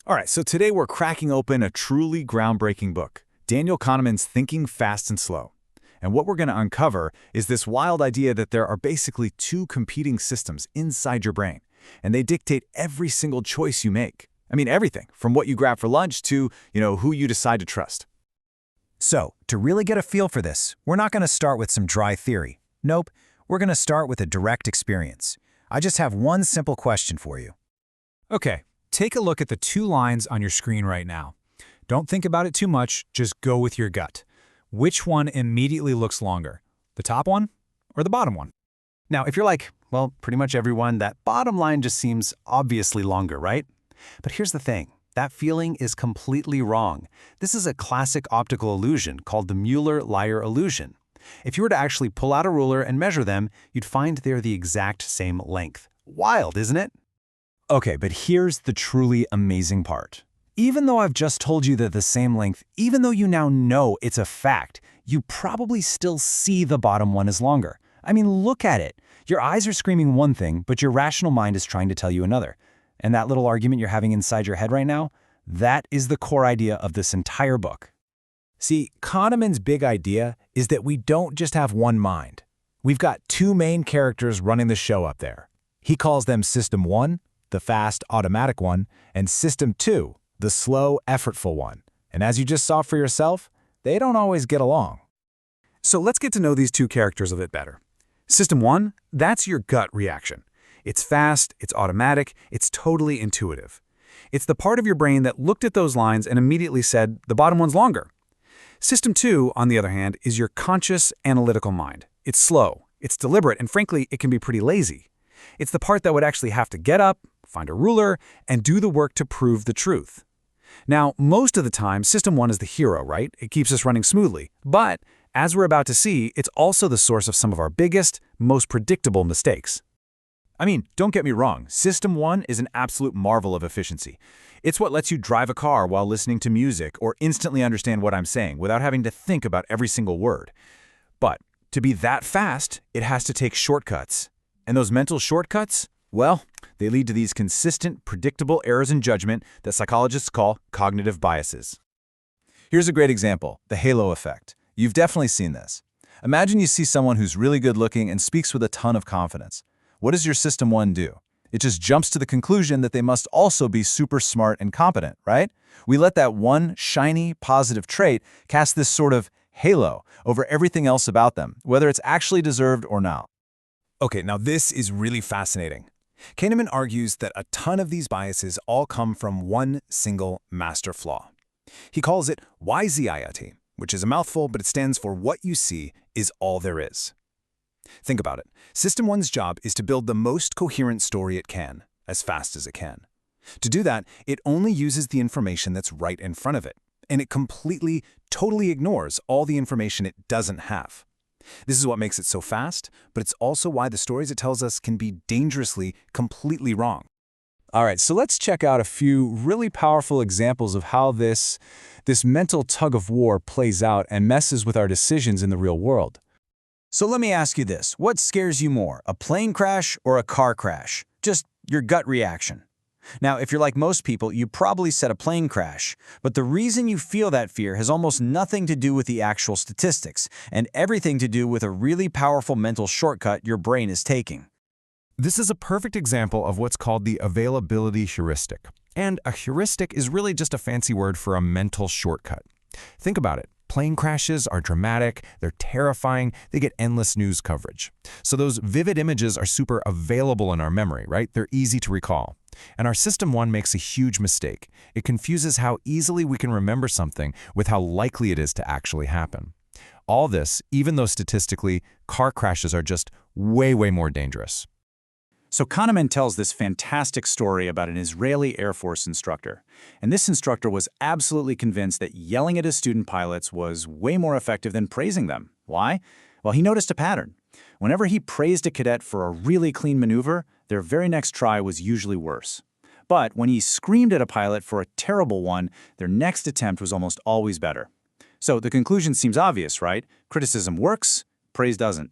All right, so today we're cracking open a truly groundbreaking book, Daniel Kahneman's Thinking Fast and Slow. And what we're going to uncover is this wild idea that there are basically two competing systems inside your brain, and they dictate every single choice you make. I mean, everything, from what you grab for lunch to, who you decide to trust. So, to really get a feel for this, we're not going to start with some dry theory. Nope, we're going to start with a direct experience. I just have one simple question for you. Okay, take a look at the two lines on your screen right now. Don't think about it too much, just go with your gut. Which one immediately looks longer? The top one or the bottom one? Now, if you're like, well, pretty much everyone, that bottom line just seems obviously longer, right? But here's the thing. That feeling is completely wrong. This is a classic optical illusion called the Mueller-Lyer illusion. If you were to actually pull out a ruler and measure them, you'd find they're the exact same length. Wild, isn't it? Okay, but here's the truly amazing part. Even though I've just told you they're the same length, even though you now know it's a fact, you probably still see the bottom one is longer. I mean, look at it. Your eyes are screaming one thing, but your rational mind is trying to tell you another. And that little argument you're having inside your head right now, that is the core idea of this entire book. See, Kahneman's big idea is that we don't just have one mind. We've got two main characters running the show up there. He calls them System 1, the fast, automatic one, and System 2, the slow, effortful one. And as you just saw for yourself, they don't always get along. So let's get to know these two characters a bit better. System 1, that's your gut reaction. It's fast, it's automatic, it's totally intuitive. It's the part of your brain that looked at those lines and immediately said, the bottom one's longer. System 2, on the other hand, is your conscious, analytical mind. It's slow, it's deliberate, and frankly, it can be pretty lazy. It's the part that would actually have to get up, find a ruler, and do the work to prove the truth. Now, most of the time, System 1 is the hero, right? It keeps us running smoothly. But, as we're about to see, it's also the source of some of our biggest, most predictable mistakes. I mean, don't get me wrong, System 1 is an absolute marvel of efficiency. It's what lets you drive a car while listening to music or instantly understand what I'm saying without having to think about every single word. But to be that fast, it has to take shortcuts. And those mental shortcuts, well, they lead to these consistent, predictable errors in judgment that psychologists call cognitive biases. Here's a great example, the halo effect. You've definitely seen this. Imagine you see someone who's really good looking and speaks with a ton of confidence. What does your System 1 do? It just jumps to the conclusion that they must also be super smart and competent, right? We let that one shiny, positive trait cast this sort of halo over everything else about them, whether it's actually deserved or not. Okay, now this is really fascinating. Kahneman argues that a ton of these biases all come from one single master flaw. He calls it YZIAT, which is a mouthful, but it stands for what you see is all there is. Think about it. System 1's job is to build the most coherent story it can, as fast as it can. To do that, it only uses the information that's right in front of it, and it completely, totally ignores all the information it doesn't have. This is what makes it so fast, but it's also why the stories it tells us can be dangerously, completely wrong. All right, so let's check out a few really powerful examples of how this mental tug-of-war plays out and messes with our decisions in the real world. So let me ask you this. What scares you more, a plane crash or a car crash? Just your gut reaction. Now, if you're like most people, you probably said a plane crash. But the reason you feel that fear has almost nothing to do with the actual statistics, and everything to do with a really powerful mental shortcut your brain is taking. This is a perfect example of what's called the availability heuristic. And a heuristic is really just a fancy word for a mental shortcut. Think about it. Plane crashes are dramatic, they're terrifying, they get endless news coverage. So those vivid images are super available in our memory, right? They're easy to recall. And our System 1 makes a huge mistake. It confuses how easily we can remember something with how likely it is to actually happen. All this, even though statistically, car crashes are just way more dangerous. So Kahneman tells this fantastic story about an Israeli Air Force instructor. And this instructor was absolutely convinced that yelling at his student pilots was way more effective than praising them. Why? Well, he noticed a pattern. Whenever he praised a cadet for a really clean maneuver, their very next try was usually worse. But when he screamed at a pilot for a terrible one, their next attempt was almost always better. So the conclusion seems obvious, right? Criticism works, praise doesn't.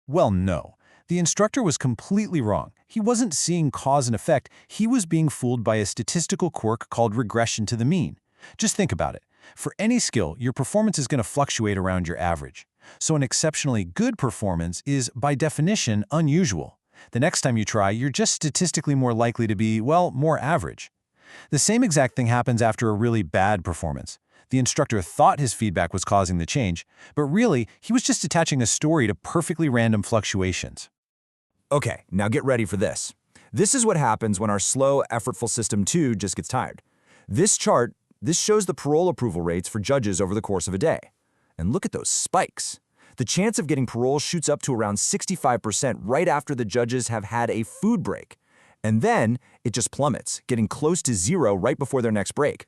Well, no. The instructor was completely wrong. He wasn't seeing cause and effect, he was being fooled by a statistical quirk called regression to the mean. Just think about it. For any skill, your performance is going to fluctuate around your average. So an exceptionally good performance is, by definition, unusual. The next time you try, you're just statistically more likely to be, well, more average. The same exact thing happens after a really bad performance. The instructor thought his feedback was causing the change, but really, he was just attaching a story to perfectly random fluctuations. Okay, now get ready for this. This is what happens when our slow, effortful System 2 just gets tired. This chart, this shows the parole approval rates for judges over the course of a day. And look at those spikes. The chance of getting parole shoots up to around 65% right after the judges have had a food break. And then it just plummets, getting close to zero right before their next break.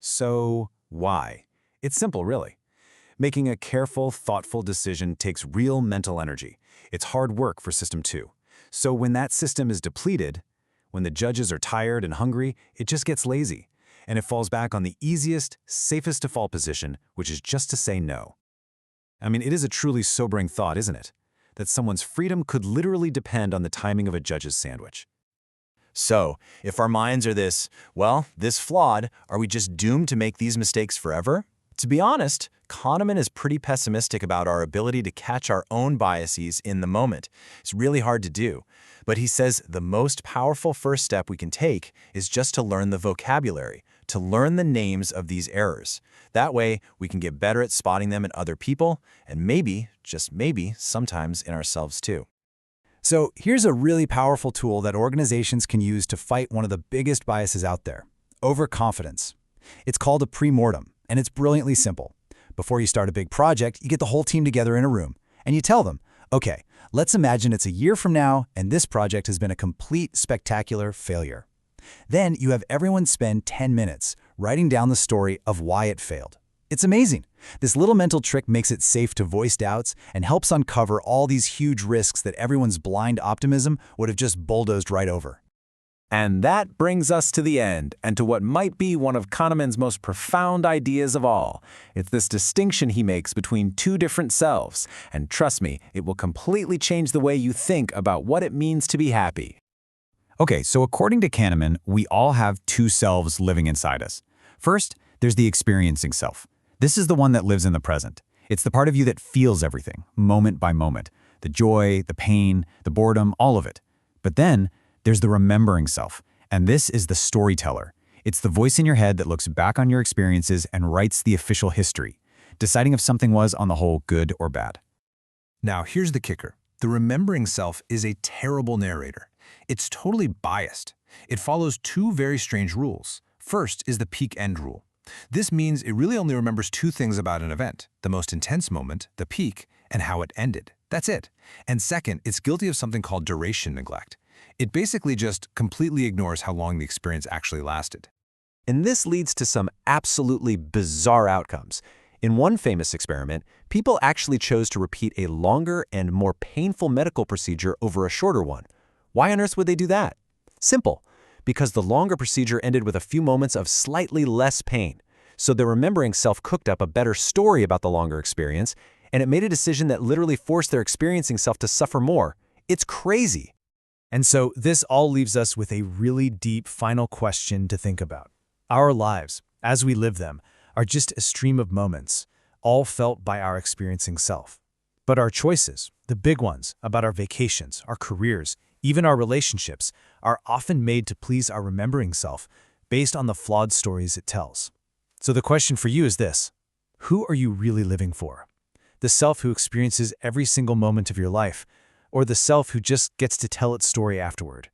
So, why? It's simple, really. Making a careful, thoughtful decision takes real mental energy. It's hard work for System 2. So when that system is depleted, when the judges are tired and hungry, it just gets lazy. And it falls back on the easiest, safest default position, which is just to say no. I mean, it is a truly sobering thought, isn't it? That someone's freedom could literally depend on the timing of a judge's sandwich. So, if our minds are this flawed, are we just doomed to make these mistakes forever? To be honest, Kahneman is pretty pessimistic about our ability to catch our own biases in the moment. It's really hard to do. But he says the most powerful first step we can take is just to learn the vocabulary, to learn the names of these errors. That way, we can get better at spotting them in other people, and maybe, just maybe, sometimes in ourselves too. So here's a really powerful tool that organizations can use to fight one of the biggest biases out there: overconfidence. It's called a pre-mortem, and it's brilliantly simple. Before you start a big project, you get the whole team together in a room, and you tell them, okay, let's imagine it's a year from now, and this project has been a complete, spectacular failure. Then you have everyone spend 10 minutes writing down the story of why it failed. It's amazing. This little mental trick makes it safe to voice doubts and helps uncover all these huge risks that everyone's blind optimism would have just bulldozed right over. And that brings us to the end, and to what might be one of Kahneman's most profound ideas of all. It's this distinction he makes between two different selves, and trust me, it will completely change the way you think about what it means to be happy. Okay, so according to Kahneman, we all have two selves living inside us. First, there's the experiencing self. This is the one that lives in the present. It's the part of you that feels everything, moment by moment. The joy, the pain, the boredom, all of it. But then, there's the remembering self, and this is the storyteller. It's the voice in your head that looks back on your experiences and writes the official history, deciding if something was, on the whole, good or bad. Now, here's the kicker. The remembering self is a terrible narrator. It's totally biased. It follows two very strange rules. First is the peak-end rule. This means it really only remembers two things about an event: the most intense moment, the peak, and how it ended. That's it. And second, it's guilty of something called duration neglect. It basically just completely ignores how long the experience actually lasted. And this leads to some absolutely bizarre outcomes. In one famous experiment, people actually chose to repeat a longer and more painful medical procedure over a shorter one. Why on earth would they do that? Simple. Because the longer procedure ended with a few moments of slightly less pain. So the remembering self cooked up a better story about the longer experience, and it made a decision that literally forced their experiencing self to suffer more. It's crazy. And so this all leaves us with a really deep final question to think about. Our lives, as we live them, are just a stream of moments, all felt by our experiencing self. But our choices, the big ones about our vacations, our careers, even our relationships, are often made to please our remembering self based on the flawed stories it tells. So the question for you is this: who are you really living for? The self who experiences every single moment of your life, or the self who just gets to tell its story afterward?